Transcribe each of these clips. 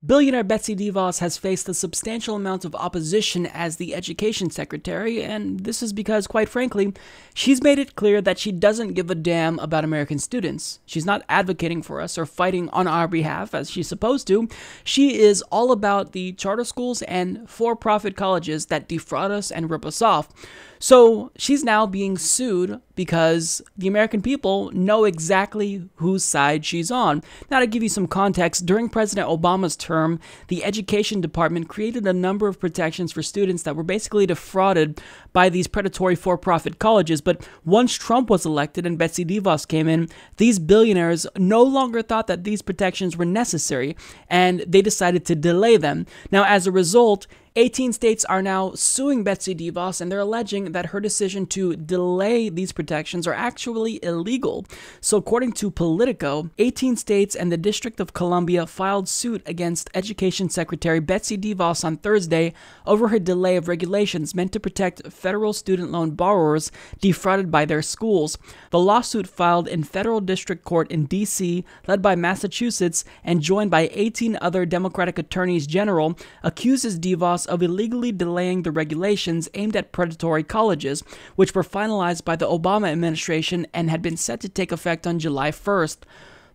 Billionaire Betsy DeVos has faced a substantial amount of opposition as the education secretary, and this is because, quite frankly, she's made it clear that she doesn't give a damn about American students. She's not advocating for us or fighting on our behalf as she's supposed to. She is all about the charter schools and for-profit colleges that defraud us and rip us off. So she's now being sued because the American people know exactly whose side she's on. Now, to give you some context, during President Obama's term, the Education Department created a number of protections for students that were basically defrauded by these predatory for-profit colleges. But once Trump was elected and Betsy DeVos came in, these billionaires no longer thought that these protections were necessary, and they decided to delay them. Now, as a result, 18 states are now suing Betsy DeVos, and they're alleging that her decision to delay these protections are actually illegal. So according to Politico, 18 states and the District of Columbia filed suit against Education Secretary Betsy DeVos on Thursday over her delay of regulations meant to protect federal student loan borrowers defrauded by their schools. The lawsuit, filed in federal district court in D.C., led by Massachusetts and joined by 18 other Democratic attorneys general, accuses DeVos of illegally delaying the regulations aimed at predatory colleges, which were finalized by the Obama administration and had been set to take effect on July 1st.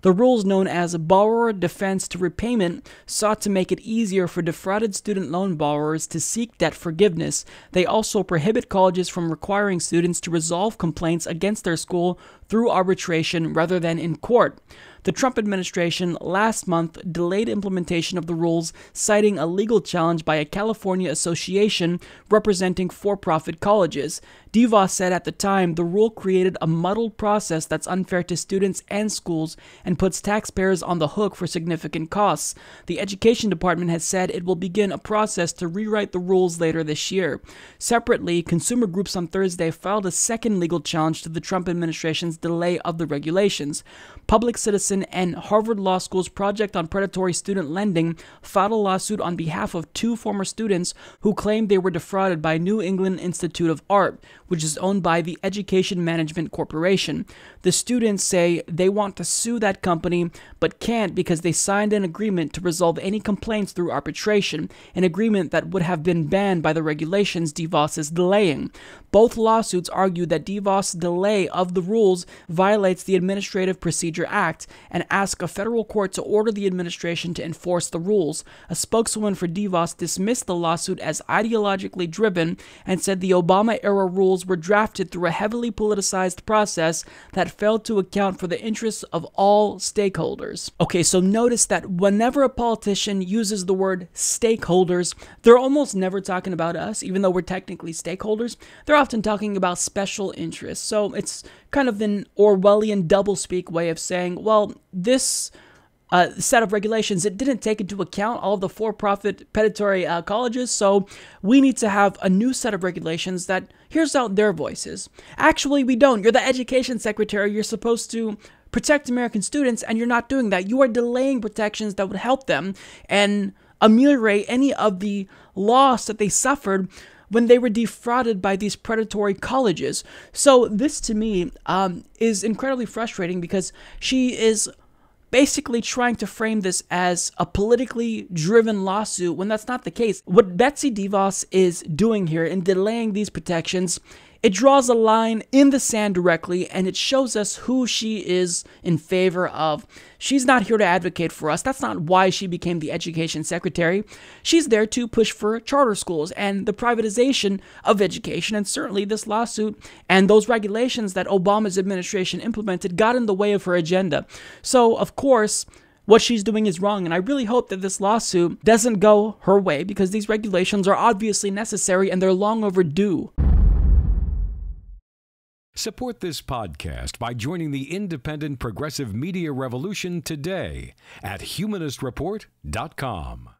The rules, known as Borrower Defense to Repayment, sought to make it easier for defrauded student loan borrowers to seek debt forgiveness. They also prohibit colleges from requiring students to resolve complaints against their school through arbitration rather than in court. The Trump administration last month delayed implementation of the rules, citing a legal challenge by a California association representing for-profit colleges. DeVos said at the time the rule created a muddled process that's unfair to students and schools and puts taxpayers on the hook for significant costs. The Education Department has said it will begin a process to rewrite the rules later this year. Separately, consumer groups on Thursday filed a second legal challenge to the Trump administration's delay of the regulations. Public Citizen and Harvard Law School's Project on Predatory Student Lending filed a lawsuit on behalf of two former students who claimed they were defrauded by New England Institute of Art, which is owned by the Education Management Corporation. The students say they want to sue that company, but can't because they signed an agreement to resolve any complaints through arbitration, an agreement that would have been banned by the regulations DeVos is delaying. Both lawsuits argue that DeVos' delay of the rules violates the Administrative Procedure Act and ask a federal court to order the administration to enforce the rules. A spokeswoman for DeVos dismissed the lawsuit as ideologically driven and said the Obama-era rules were drafted through a heavily politicized process that failed to account for the interests of all stakeholders. Okay, so notice that whenever a politician uses the word stakeholders, they're almost never talking about us, even though we're technically stakeholders. They're often talking about special interests. So it's kind of an Orwellian doublespeak way of saying, well, this set of regulations, it didn't take into account all of the for-profit predatory colleges, so we need to have a new set of regulations that hears out their voices. Actually, we don't. You're the education secretary. You're supposed to protect American students, and you're not doing that. You are delaying protections that would help them and ameliorate any of the loss that they suffered when they were defrauded by these predatory colleges. So this, to me, is incredibly frustrating because she is basically trying to frame this as a politically driven lawsuit when that's not the case. What Betsy DeVos is doing here in delaying these protections, it draws a line in the sand directly, and it shows us who she is in favor of. She's not here to advocate for us. That's not why she became the education secretary. She's there to push for charter schools and the privatization of education, and certainly this lawsuit and those regulations that Obama's administration implemented got in the way of her agenda. So, of course, what she's doing is wrong, and I really hope that this lawsuit doesn't go her way because these regulations are obviously necessary and they're long overdue. Support this podcast by joining the independent progressive media revolution today at humanistreport.com.